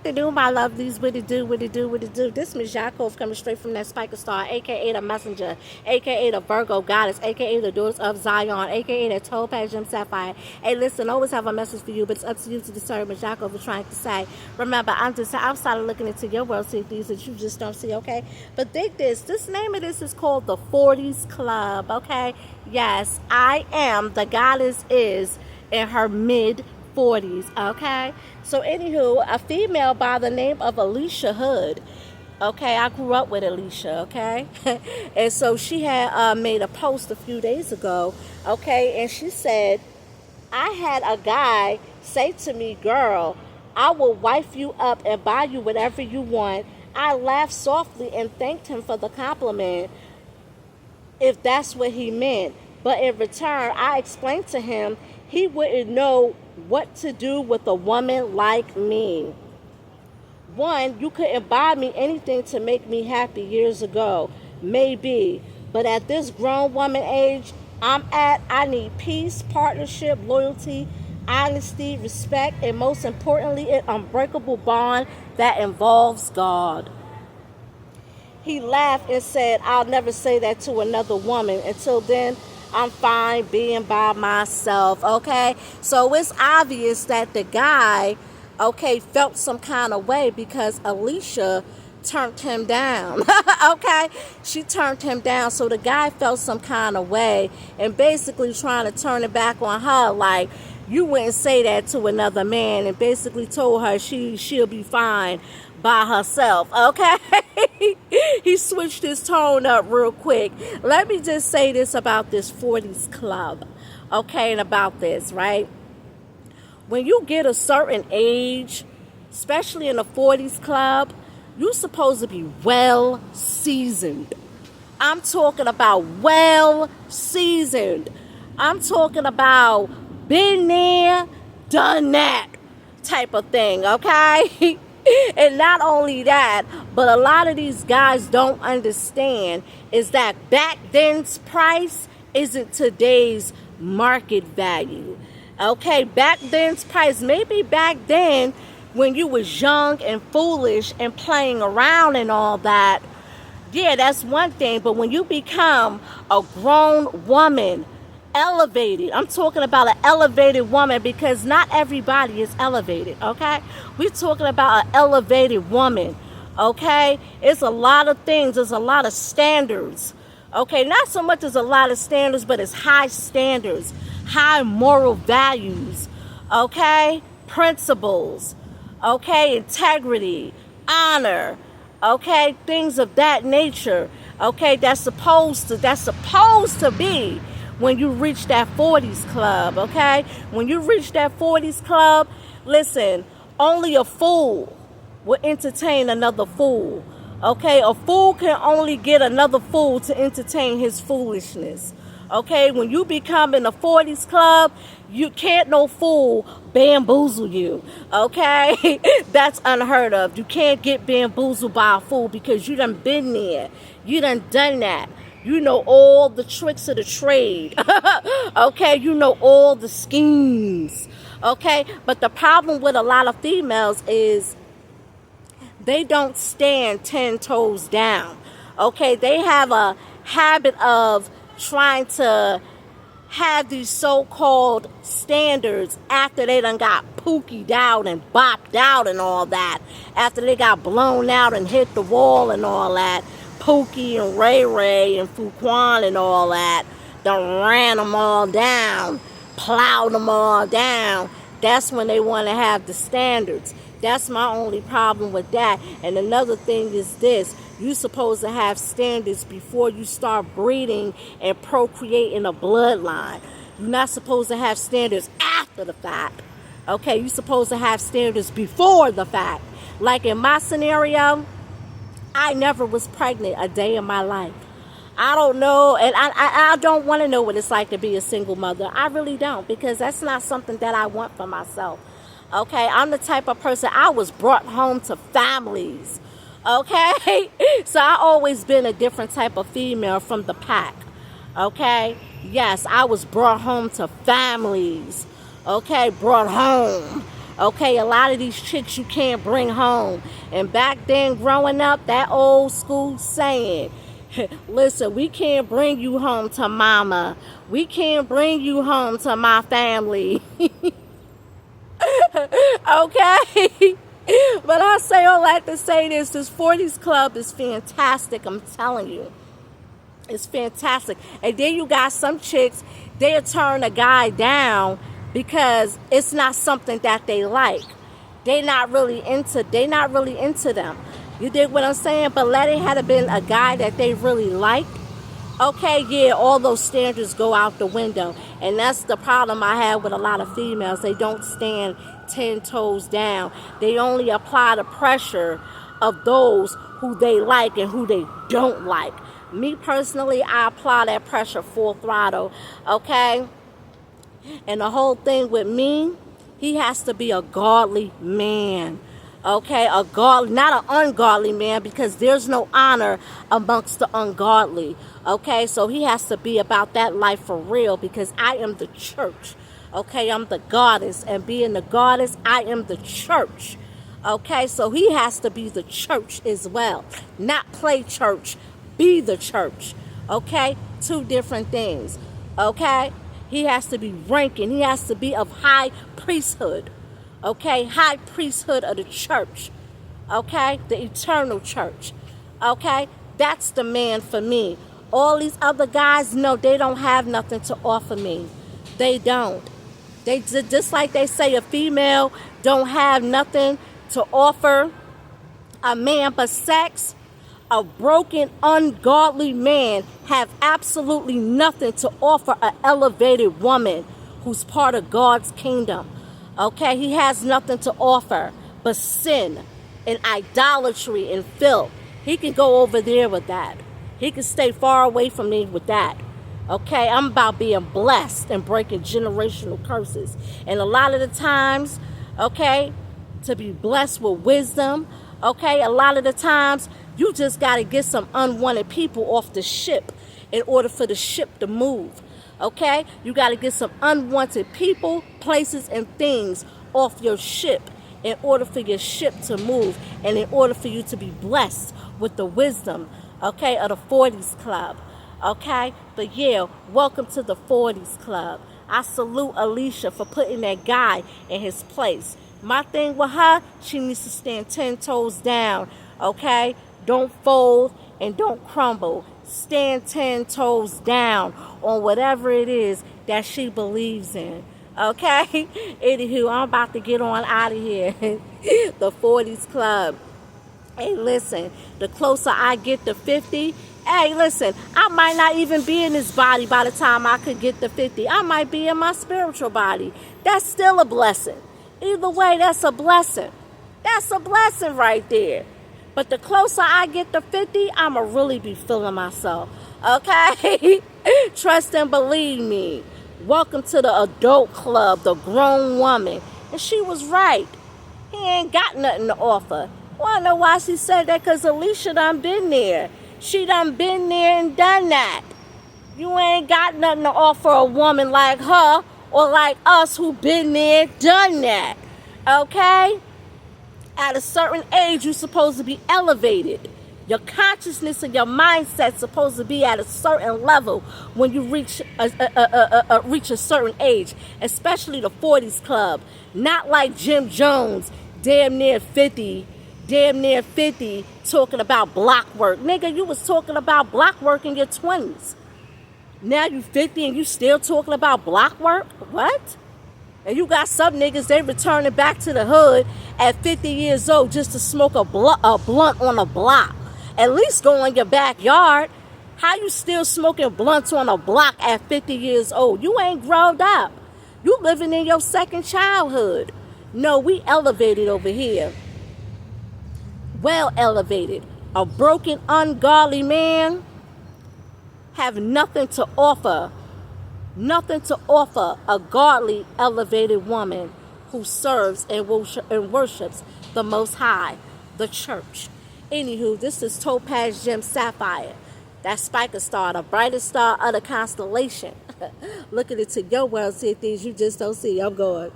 To do, my lovelies, what it do, what it do, what it do. This Miss Yakov coming straight from that Spiker Star, aka the Messenger, aka the Virgo Goddess, aka the Daughters of Zion, aka the Topaz Gem Sapphire. Hey, listen, I always have a message for you, but it's up to you to discern Miss Yakov is trying to say. Remember, I'm just outside of looking into your world, see things that you just don't see, okay? But dig this. This name of this is called the 40s Club, okay? Yes, I am. The goddess is in her mid 40s, okay? So anywho, a female by the name of Alicia Hood, okay, I grew up with Alicia, okay? And so she had made a post a few days ago, okay, and she said, I had a guy say to me, girl, I will wife you up and buy you whatever you want. I laughed softly and thanked him for the compliment, if that's what he meant. But in return, I explained to him he wouldn't know what to do with a woman like me. One, you couldn't buy me anything to make me happy years ago. Maybe. But at this grown woman age I'm at, I need peace, partnership, loyalty, honesty, respect, and most importantly, an unbreakable bond that involves God. He laughed and said, I'll never say that to another woman. Until then, I'm fine being by myself, okay? So it's obvious that the guy, okay, felt some kind of way because Alicia turned him down, okay? She turned him down, so the guy felt some kind of way and basically trying to turn it back on her, like, you wouldn't say that to another man, and basically told her she'll be fine by herself, okay? He switched his tone up real quick. Let me just say this about this 40s club, okay, and about this, right? When you get a certain age, especially in the 40s club, you're supposed to be well seasoned. I'm talking about well seasoned. I'm talking about been there, done that type of thing, okay? And not only that, but a lot of these guys don't understand is that back then's price isn't today's market value. Okay, back then's price, maybe back then when you was young and foolish and playing around and all that, yeah, that's one thing. But when you become a grown woman, elevated, I'm talking about an elevated woman, because not everybody is elevated, okay? We're talking about an elevated woman, okay? It's a lot of things. There's a lot of standards, okay? Not so much as a lot of standards, but it's high standards, high moral values, okay? Principles, okay? Integrity, honor, okay? Things of that nature, okay? That's supposed to be when you reach that 40s club, okay? When you reach that 40s club, listen, only a fool will entertain another fool, okay? A fool can only get another fool to entertain his foolishness, okay? When you become in the 40s club, you can't no fool bamboozle you, okay? That's unheard of. You can't get bamboozled by a fool because you done been there. You done that. You know all the tricks of the trade, okay? You know all the schemes, okay? But the problem with a lot of females is they don't stand 10 toes down, okay? They have a habit of trying to have these so-called standards after they done got pookied out and bopped out and all that, after they got blown out and hit the wall and all that. Pookie and Ray Ray and Fuquan and all that, done ran them all down, plowed them all down. That's when they want to have the standards. That's my only problem with that. And another thing is this: you're supposed to have standards before you start breeding and procreating a bloodline. You're not supposed to have standards after the fact. Okay, you're supposed to have standards before the fact. Like in my scenario, I never was pregnant a day in my life. I don't know, and I don't want to know what it's like to be a single mother. I really don't, because that's not something that I want for myself. Okay, I'm the type of person, I was brought home to families. Okay, so I always been a different type of female from the pack. Okay, yes, I was brought home to families. Okay, brought home. Okay, a lot of these chicks you can't bring home. And back then, growing up, that old school saying, listen, we can't bring you home to mama. We can't bring you home to my family. Okay? But I say all that to say this 40s Club is fantastic, I'm telling you. It's fantastic. And then you got some chicks, they'll turn a guy down because it's not something that they like. They not really into them. You dig what I'm saying? But let it have been a guy that they really liked. Okay, yeah, all those standards go out the window. And that's the problem I have with a lot of females. They don't stand 10 toes down. They only apply the pressure of those who they like and who they don't like. Me personally, I apply that pressure full throttle, okay? And the whole thing with me, he has to be a godly man. Okay, not an ungodly man, because there's no honor amongst the ungodly. Okay, so he has to be about that life for real, because I am the church. Okay, I'm the goddess, and being the goddess, I am the church. Okay, so he has to be the church as well, not play church, be the church. Okay, two different things. Okay, he has to be ranking, he has to be of high priesthood. Okay, high priesthood of the church. Okay, the eternal church. Okay, that's the man for me. All these other guys, no, they don't have nothing to offer me. They don't. They just like they say, a female don't have nothing to offer a man but sex. A broken, ungodly man have absolutely nothing to offer an elevated woman who's part of God's kingdom. Okay, he has nothing to offer but sin and idolatry and filth. He can go over there with that. He can stay far away from me with that. Okay, I'm about being blessed and breaking generational curses. And a lot of the times, okay, to be blessed with wisdom, okay, a lot of the times you just got to get some unwanted people off the ship in order for the ship to move. Okay, you got to get some unwanted people, places, and things off your ship in order for your ship to move, and in order for you to be blessed with the wisdom, okay, of the 40s Club. Okay, but yeah, welcome to the 40s Club. I salute Alicia for putting that guy in his place. My thing with her, she needs to stand 10 toes down. Okay, don't fold and don't crumble. Stand 10 toes down on whatever it is that she believes in. Okay? Anywho, I'm about to get on out of here. The 40s Club. Hey, listen, the closer I get to 50, hey, listen, I might not even be in this body by the time I could get to 50. I might be in my spiritual body. That's still a blessing. Either way, that's a blessing. That's a blessing right there. But the closer I get to 50, I'ma really be feeling myself. Okay? Trust and believe me. Welcome to the adult club, the grown woman. And she was right. He ain't got nothing to offer. Wanna know why she said that? Because Alicia done been there. She done been there and done that. You ain't got nothing to offer a woman like her or like us who been there, done that. Okay? At a certain age, you're supposed to be elevated. Your consciousness and your mindset's supposed to be at a certain level when you reach a certain age, especially the 40s Club. Not like Jim Jones, damn near 50, talking about block work. Nigga, you was talking about block work in your 20s. Now you 50 and you still talking about block work? What? And you got some niggas, they returning back to the hood at 50 years old just to smoke a blunt on a block. At least go in your backyard. How you still smoking blunts on a block at 50 years old? You ain't grown up. You living in your second childhood. No, we elevated over here. Well elevated. A broken, ungodly man have nothing to offer. Nothing to offer a godly, elevated woman who serves and worships the Most High, the church. Anywho, this is Topaz Gem Sapphire. That Spica star, the brightest star of the constellation. Look at it to your world, see things you just don't see. I'm going.